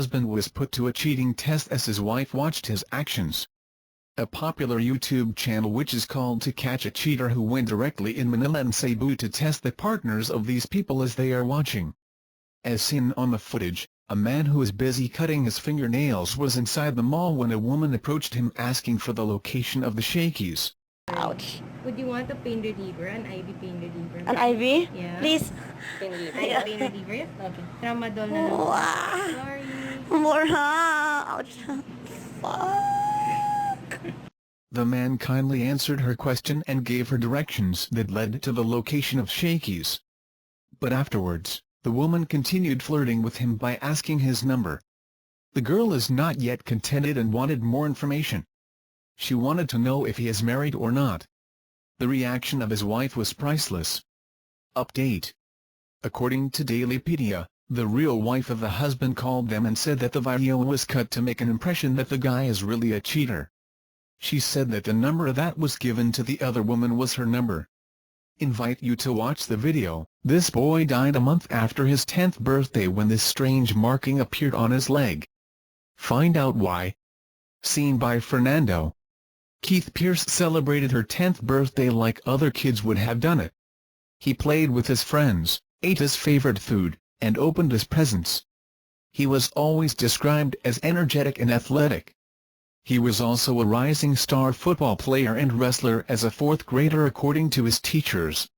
husband was put to a cheating test as his wife watched his actions. A popular YouTube channel which is called To Catch a Cheater who went directly in Manila and Cebu to test the partners of these people as they are watching. As seen on the footage, a man who was busy cutting his fingernails was inside the mall when a woman approached him asking for the location of the shakies. Ouch. Would you want a pain reliever, an IV pain reliever? An IV? Yeah. Please. Pain reliever? Pain reliever? Yeah. Okay. Tramadol na lang. Oh, ah. Sorry. More ha. Ouch. Fuck. The man kindly answered her question and gave her directions that led to the location of shakies. But afterwards, the woman continued flirting with him by asking his number. The girl is not yet contented and wanted more information. She wanted to know if he is married or not. The reaction of his wife was priceless. Update. According to Dailypedia, the real wife of the husband called them and said that the video was cut to make an impression that the guy is really a cheater. She said that the number that was given to the other woman was her number. Invite you to watch the video. This boy died a month after his 10th birthday when this strange marking appeared on his leg. Find out why. Seen by Fernando. Keith Pierce celebrated her 10th birthday like other kids would have done it. He played with his friends, ate his favorite food, and opened his presents. He was always described as energetic and athletic. He was also a rising star football player and wrestler as a 4th grader according to his teachers.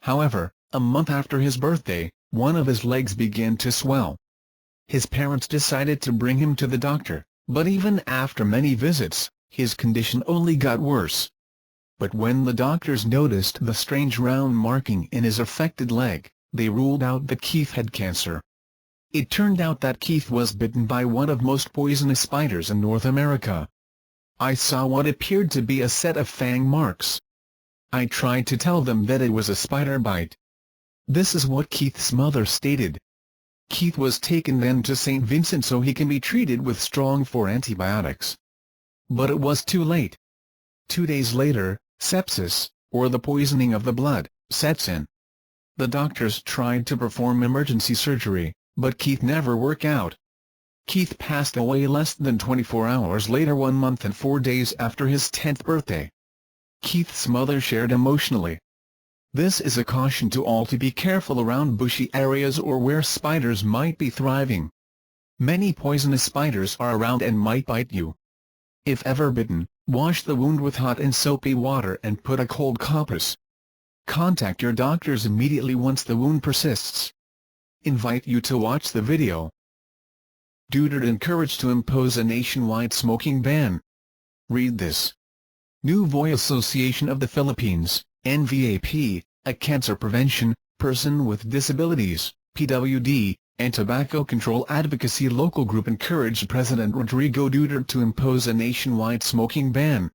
However, a month after his birthday, one of his legs began to swell. His parents decided to bring him to the doctor, but even after many visits, his condition only got worse. But when the doctors noticed the strange round marking in his affected leg, they ruled out that Keith had cancer. It turned out that Keith was bitten by one of most poisonous spiders in North America. I saw what appeared to be a set of fang marks. I tried to tell them that it was a spider bite. This is what Keith's mother stated. Keith was taken then to St. Vincent so he can be treated with strong 4 antibiotics. But it was too late. 2 days later, sepsis, or the poisoning of the blood, sets in. The doctors tried to perform emergency surgery, but Keith never worked out. Keith passed away less than 24 hours later, 1 month and 4 days after his 10th birthday. Keith's mother shared emotionally. This is a caution to all to be careful around bushy areas or where spiders might be thriving. Many poisonous spiders are around and might bite you. If ever bitten, wash the wound with hot and soapy water and put a cold compress. Contact your doctors immediately once the wound persists. Invite you to watch the video. Duterte encouraged to impose a nationwide smoking ban. Read this. Nuevo Association of the Philippines, NVAP, a cancer prevention, person with disabilities, PWD, and tobacco control advocacy local group encouraged President Rodrigo Duterte to impose a nationwide smoking ban.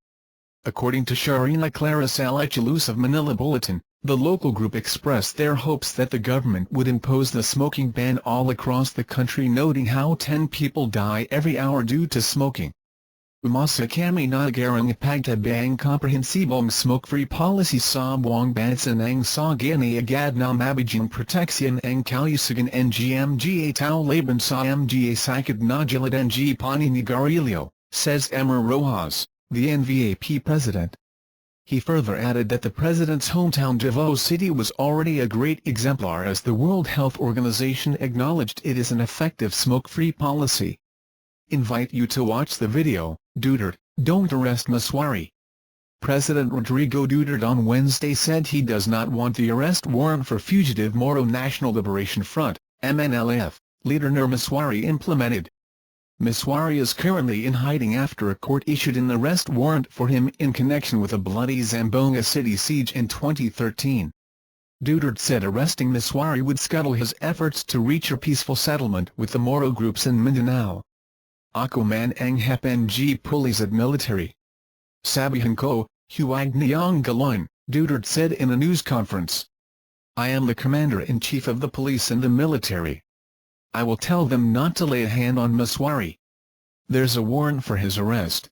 According to Sharina Clara Salachalus of Manila Bulletin, the local group expressed their hopes that the government would impose the smoking ban all across the country, noting how 10 people die every hour due to smoking. Umasa kami nagarang ipagtabang komprehensibong smoke-free policy sa buong bansa ng sa agad na mabigyan proteksyon ang kalusugan ng GMGA tao laban sa mga sakit na gilid ng paninigarilyo, says Emmer Rojas, the NVAP president. He further added that the president's hometown Davao City was already a great exemplar as the World Health Organization acknowledged it as an effective smoke-free policy. Invite you to watch the video. Duterte, don't arrest Maswari. President Rodrigo Duterte on Wednesday said he does not want the arrest warrant for fugitive Moro National Liberation Front, MNLF, leader Nur Maswari implemented. Maswari is currently in hiding after a court issued an arrest warrant for him in connection with a bloody Zamboanga city siege in 2013. Duterte said arresting Maswari would scuttle his efforts to reach a peaceful settlement with the Moro groups in Mindanao. Ako man ang hapng pulis at military. Sabihan ko, huwag niyang galawin, Duterte said in a news conference. I am the commander-in-chief of the police and the military. I will tell them not to lay a hand on Maswari. There's a warrant for his arrest.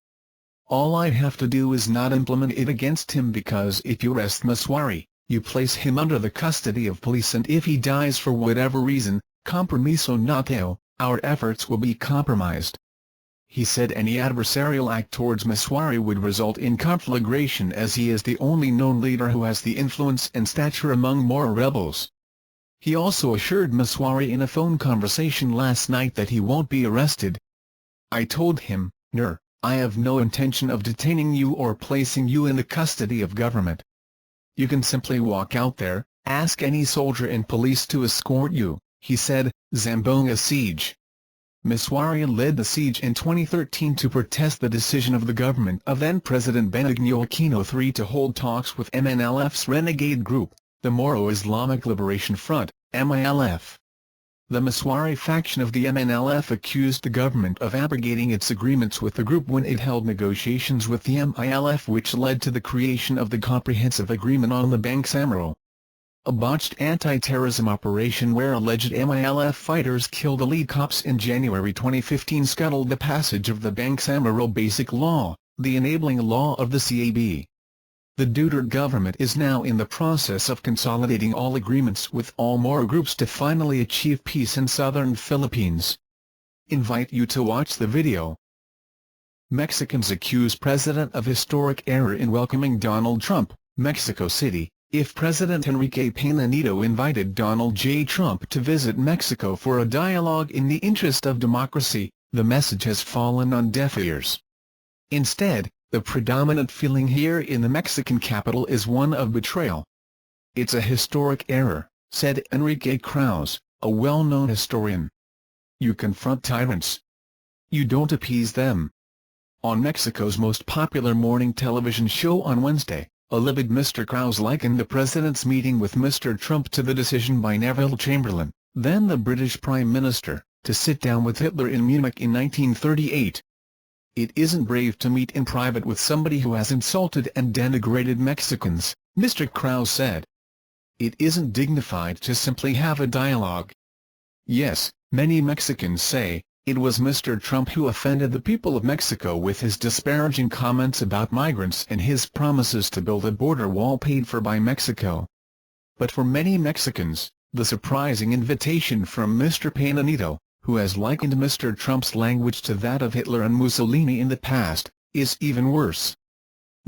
All I have to do is not implement it against him, because if you arrest Maswari, you place him under the custody of police, and if he dies for whatever reason, compromiso na tayo, our efforts will be compromised. He said any adversarial act towards Mswari would result in conflagration as he is the only known leader who has the influence and stature among Moro rebels. He also assured Mswari in a phone conversation last night that he won't be arrested. I told him, "Nur, I have no intention of detaining you or placing you in the custody of government. You can simply walk out there, ask any soldier and police to escort you," he said. Zamboanga siege. Mswari led the siege in 2013 to protest the decision of the government of then-President Benigno Aquino III to hold talks with MNLF's renegade group, the Moro Islamic Liberation Front, MILF. The Mswari faction of the MNLF accused the government of abrogating its agreements with the group when it held negotiations with the MILF, which led to the creation of the Comprehensive Agreement on the Bangsamoro, a botched anti-terrorism operation where alleged MILF fighters killed elite cops in January 2015 scuttled the passage of the Bangsamoro Basic Law, the enabling law of the CAB. The Duterte government is now in the process of consolidating all agreements with all Moro groups to finally achieve peace in southern Philippines. Invite you to watch the video. Mexicans accuse president of historic error in welcoming Donald Trump, Mexico City. If President Enrique Peña Nieto invited Donald J. Trump to visit Mexico for a dialogue in the interest of democracy, the message has fallen on deaf ears. Instead, the predominant feeling here in the Mexican capital is one of betrayal. "It's a historic error," said Enrique Krause, a well-known historian. "You confront tyrants. You don't appease them." On Mexico's most popular morning television show on Wednesday, a livid Mr. Krause likened the president's meeting with Mr. Trump to the decision by Neville Chamberlain, then the British Prime Minister, to sit down with Hitler in Munich in 1938. "It isn't brave to meet in private with somebody who has insulted and denigrated Mexicans," Mr. Krause said. "It isn't dignified to simply have a dialogue." Yes, many Mexicans say, it was Mr. Trump who offended the people of Mexico with his disparaging comments about migrants and his promises to build a border wall paid for by Mexico. But for many Mexicans, the surprising invitation from Mr. Peña Nieto, who has likened Mr. Trump's language to that of Hitler and Mussolini in the past, is even worse.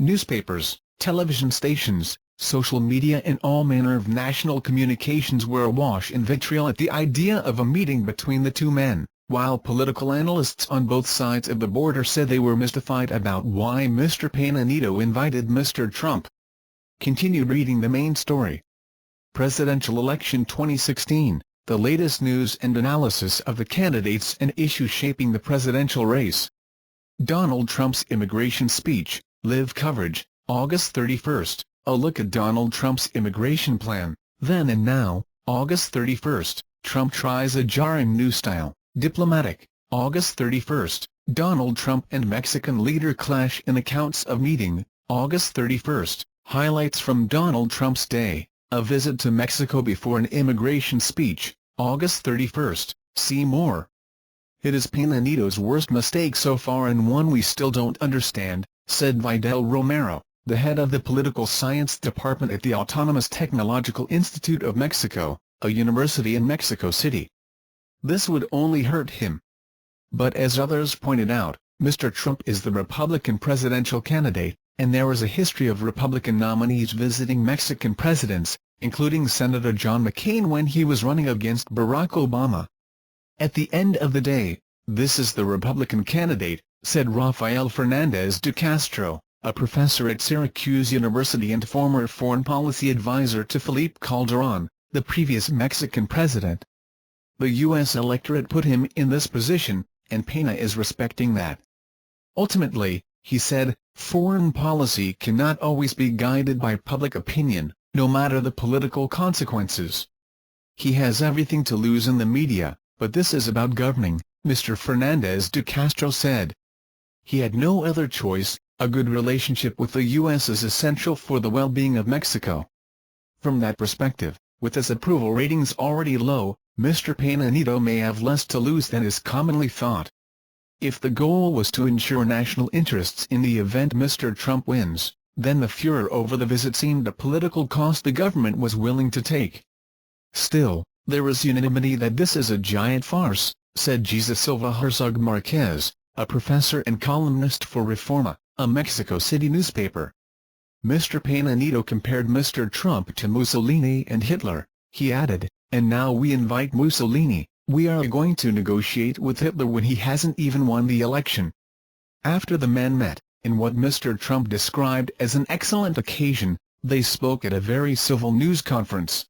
Newspapers, television stations, social media and all manner of national communications were awash in vitriol at the idea of a meeting between the two men, while political analysts on both sides of the border said they were mystified about why Mr. Peña Nieto invited Mr. Trump. Continue reading the main story. Presidential Election 2016, the latest news and analysis of the candidates and issues shaping the presidential race. Donald Trump's immigration speech, live coverage, August 31. A look at Donald Trump's immigration plan, then and now, August 31. Trump tries a jarring new style. Diplomatic, August 31. Donald Trump and Mexican leader clash in accounts of meeting, August 31. Highlights from Donald Trump's day, a visit to Mexico before an immigration speech, August 31. See more. "It is Peña Nieto's worst mistake so far and one we still don't understand," said Vidal Romero, the head of the Political Science Department at the Autonomous Technological Institute of Mexico, a university in Mexico City. This would only hurt him. But as others pointed out, Mr. Trump is the Republican presidential candidate, and there is a history of Republican nominees visiting Mexican presidents, including Senator John McCain when he was running against Barack Obama. "At the end of the day, this is the Republican candidate," said Rafael Fernandez de Castro, a professor at Syracuse University and former foreign policy advisor to Felipe Calderón, the previous Mexican president. "The U.S. electorate put him in this position, and Peña is respecting that. Ultimately," he said, "foreign policy cannot always be guided by public opinion, no matter the political consequences. He has everything to lose in the media, but this is about governing," Mr. Fernandez de Castro said. He had no other choice. A good relationship with the U.S. is essential for the well-being of Mexico. From that perspective, with his approval ratings already low, Mr. Peña Nieto may have less to lose than is commonly thought. If the goal was to ensure national interests in the event Mr. Trump wins, then the furor over the visit seemed a political cost the government was willing to take. Still, there is unanimity that this is a giant farce, said Jesus Silva Herzog Marquez, a professor and columnist for Reforma, a Mexico City newspaper. Mr. Peña Nieto compared Mr. Trump to Mussolini and Hitler. He added, "And now we invite Mussolini. We are going to negotiate with Hitler when he hasn't even won the election." After the men met, in what Mr. Trump described as an excellent occasion, they spoke at a very civil news conference.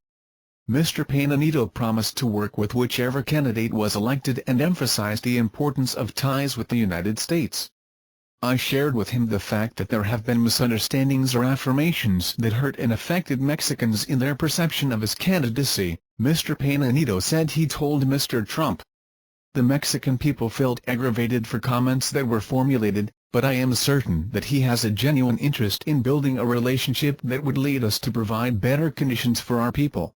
Mr. Peña Nieto promised to work with whichever candidate was elected and emphasized the importance of ties with the United States. I shared with him the fact that there have been misunderstandings or affirmations that hurt and affected Mexicans in their perception of his candidacy, Mr. Peña Nieto said he told Mr. Trump. The Mexican people felt aggravated for comments that were formulated, but I am certain that he has a genuine interest in building a relationship that would lead us to provide better conditions for our people.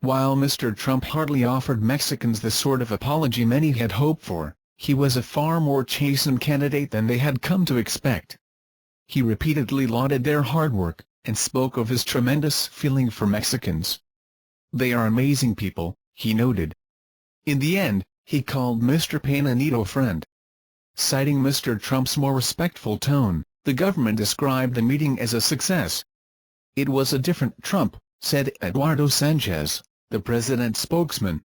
While Mr. Trump hardly offered Mexicans the sort of apology many had hoped for, he was a far more chastened candidate than they had come to expect. He repeatedly lauded their hard work, and spoke of his tremendous feeling for Mexicans. "They are amazing people," he noted. In the end, he called Mr. Peña Nieto friend. Citing Mr. Trump's more respectful tone, the government described the meeting as a success. "It was a different Trump," said Eduardo Sanchez, the president's spokesman.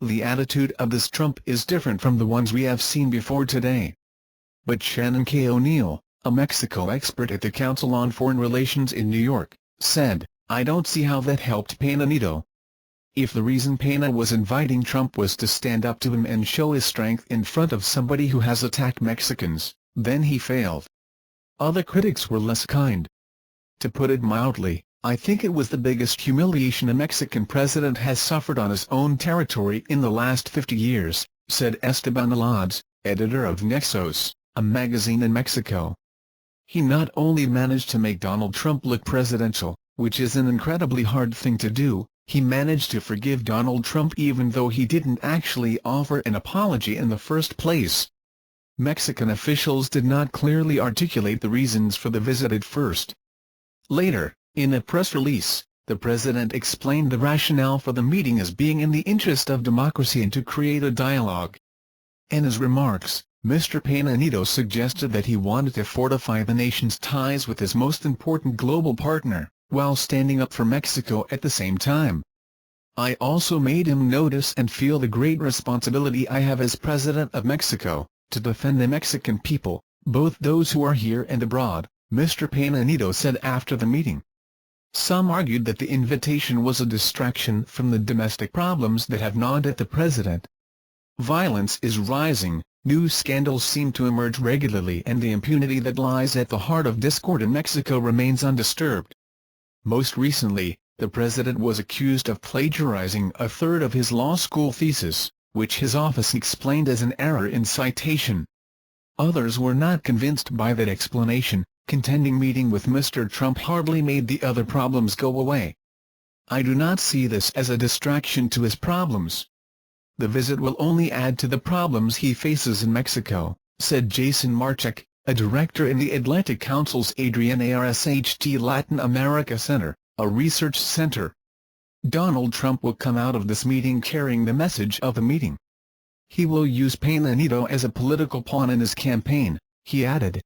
"The attitude of this Trump is different from the ones we have seen before today." But Shannon K. O'Neill, a Mexico expert at the Council on Foreign Relations in New York, said, "I don't see how that helped Peña Nieto. If the reason Peña was inviting Trump was to stand up to him and show his strength in front of somebody who has attacked Mexicans, then he failed." Other critics were less kind. "To put it mildly, I think it was the biggest humiliation a Mexican president has suffered on his own territory in the last 50 years, said Esteban Alades, editor of Nexos, a magazine in Mexico. He not only managed to make Donald Trump look presidential, which is an incredibly hard thing to do, he managed to forgive Donald Trump even though he didn't actually offer an apology in the first place. Mexican officials did not clearly articulate the reasons for the visit at first. Later, in a press release, the president explained the rationale for the meeting as being in the interest of democracy and to create a dialogue. In his remarks, Mr. Peña Nieto suggested that he wanted to fortify the nation's ties with his most important global partner, while standing up for Mexico at the same time. "I also made him notice and feel the great responsibility I have as President of Mexico, to defend the Mexican people, both those who are here and abroad," Mr. Peña Nieto said after the meeting. Some argued that the invitation was a distraction from the domestic problems that have gnawed at the president. Violence is rising, new scandals seem to emerge regularly, and the impunity that lies at the heart of discord in Mexico remains undisturbed. Most recently, the president was accused of plagiarizing a third of his law school thesis, which his office explained as an error in citation. Others were not convinced by that explanation, contending meeting with Mr. Trump hardly made the other problems go away. "I do not see this as a distraction to his problems. The visit will only add to the problems he faces in Mexico," said Jason Marchek, a director in the Atlantic Council's Adrian ARSHT Latin America Center, a research center. Donald Trump will come out of this meeting carrying the message of the meeting. He will use Peña Nieto as a political pawn in his campaign, he added.